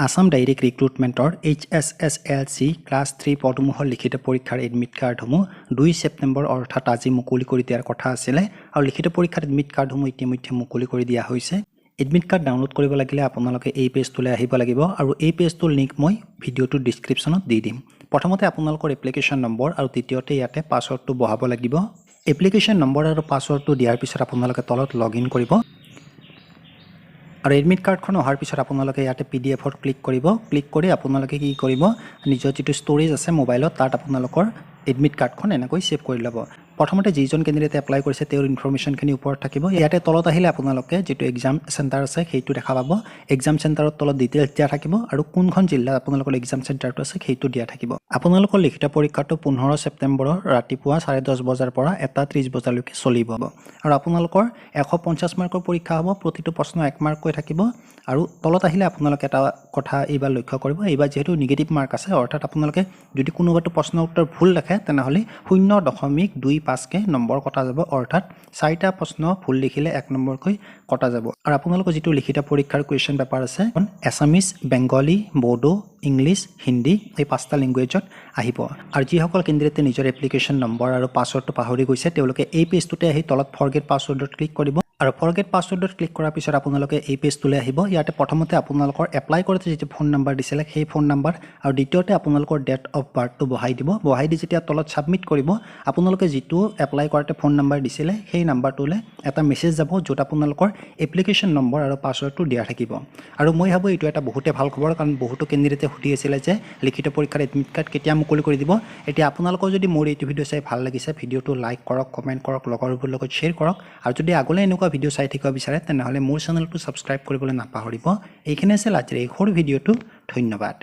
Assam direct ৰিক্ৰুটমেণ্টৰ HSSLC class 3 পদসমূহৰ লিখিত পৰীক্ষাৰ admit কাৰ্ডসমূহ 2 September অৰ্থাৎ আজি মুকলি কৰি দিয়াৰ কথা আছিলে আৰু লিখিত পৰীক্ষাৰ এডমিট কাৰ্ডসমূহ ইতিমধ্যে মুকলি কৰি দিয়া হৈছে। এডমিট কাৰ্ড ডাউনলোড কৰিব লাগিলে আপোনালোকে এই পেজটোলৈ আহিব লাগিব আৰু এই পেজটোৰ লিংক মই ভিডিঅ'টোৰ ডেছক্ৰিপশ্যনত দি দিম। প্ৰথমতে আপোনালোকৰ এপ্লিকেশ্যন নম্বৰ আৰু দ্বিতীয়তে ইয়াতে পাছৱৰ্ডটো বহাব লাগিব। এপ্লিকেশ্যন নম্বৰ আৰু পাছৱৰ্ডটো দিয়াৰ পিছত আপোনালোকে তলত লগইন কৰিব আৰু এডমিট কাৰ্ডখন অহাৰ পিছত আপোনালোকে ইয়াতে PDFত ক্লিক কৰিব। ক্লিক কৰি আপোনালোকে কি কৰিব, নিজৰ যিটো ষ্ট'ৰেজ আছে মোবাইলত তাত আপোনালোকৰ এডমিট কাৰ্ডখন এনেকৈ সেভ কৰি ল'ব। প্ৰথমতে যিজন কেণ্ডিডেটে এপ্লাই কৰিছে তেওঁৰ ইনফৰমেশ্যনখিনি ওপৰত থাকিব। ইয়াতে তলত আহিলে আপোনালোকে যিটো এক্সাম চেণ্টাৰ আছে সেইটো দেখা পাব। এক্সাম চেণ্টাৰত তলত ডিটেইলছ দিয়া থাকিব আৰু কোনখন জিলাত আপোনালোকৰ এক্সাম চেণ্টাৰটো আছে সেইটো দিয়া থাকিব। আপোনালোকৰ লিখিত পৰীক্ষাটো 15 ছেপ্টেম্বৰৰ ৰাতিপুৱা 10:30 বজাৰ পৰা 1:30 বজালৈকে চলিব আৰু আপোনালোকৰ 150 মাৰ্কৰ পৰীক্ষা হ'ব। প্ৰতিটো প্ৰশ্ন 1 মাৰ্ককৈ থাকিব আৰু তলত আহিলে আপোনালোকে এটা কথা এইবাৰ লক্ষ্য কৰিব, এইবাৰ যিহেতু নিগেটিভ মাৰ্ক আছে অৰ্থাৎ আপোনালোকে যদি কোনোবাটো প্ৰশ্ন উত্তৰ ভুল লিখে তেনেহ'লে 0.25কে নম্বৰ কটা যাব, অৰ্থাৎ 4টা প্ৰশ্ন ভুল লিখিলে 1 নম্বৰকৈ কটা যাব। আৰু আপোনালোকৰ যিটো লিখিত পৰীক্ষাৰ কুৱেশ্যন পেপাৰ আছে এছামিজ, বেংগলী, বড়ো, ইংলিছ, হিন্দী এই 5টা লেংগুৱেজত আহিব। আৰু যিসকল কেণ্ডিডেটে নিজৰ এপ্লিকেশ্যন নম্বৰ আৰু পাছৱৰ্ডটো পাহৰি গৈছে তেওঁলোকে এই পেজটোতে আহি তলত ফৰগেট পাছৱৰ্ডত ক্লিক কৰিব আৰু ফৰগেট পাছৱৰ্ডত ক্লিক কৰাৰ পিছত আপোনালোকে এই পেজটোলৈ আহিব। ইয়াতে প্ৰথমতে আপোনালোকৰ এপ্লাই কৰোঁতে যিটো ফোন নম্বৰ দিছিলে সেই ফোন নম্বৰ আৰু দ্বিতীয়তে আপোনালোকৰ ডেট অফ বাৰ্থটো বহাই দিব। বহাই দি যেতিয়া তলত ছাবমিট কৰিব আপোনালোকে যিটো এপ্লাই কৰোঁতে ফোন নম্বৰ দিছিলে সেই নাম্বাৰটোলৈ এটা মেছেজ যাব য'ত আপোনালোকৰ এপ্লিকেশ্যন নম্বৰ আৰু পাছৱৰ্ডটো দিয়া থাকিব। আৰু মই ভাবোঁ এইটো এটা বহুতে ভাল খবৰ, কাৰণ বহুতো কেণ্ডিডেটে সুধি আছিলে যে লিখিত পৰীক্ষাৰ এডমিট কাৰ্ড কেতিয়া মুকলি কৰি দিব। এতিয়া আপোনালোকৰ যদি মোৰ এইটো ভিডিঅ' চাই ভাল লাগিছে ভিডিঅ'টো লাইক কৰক, কমেণ্ট কৰক, লগৰবোৰৰ লগত শ্বেয়াৰ কৰক আৰু যদি আগলৈ এনেকুৱা ভিডিঅ' চাই থাকিব বিচাৰে তেনেহ'লে মোৰ চেনেলটো ছাবস্ক্ৰাইব কৰিবলৈ নাপাহৰিব। এইখিনি আছিল আজিৰ এই সৰু ভিডিঅ'টো। ধন্যবাদ।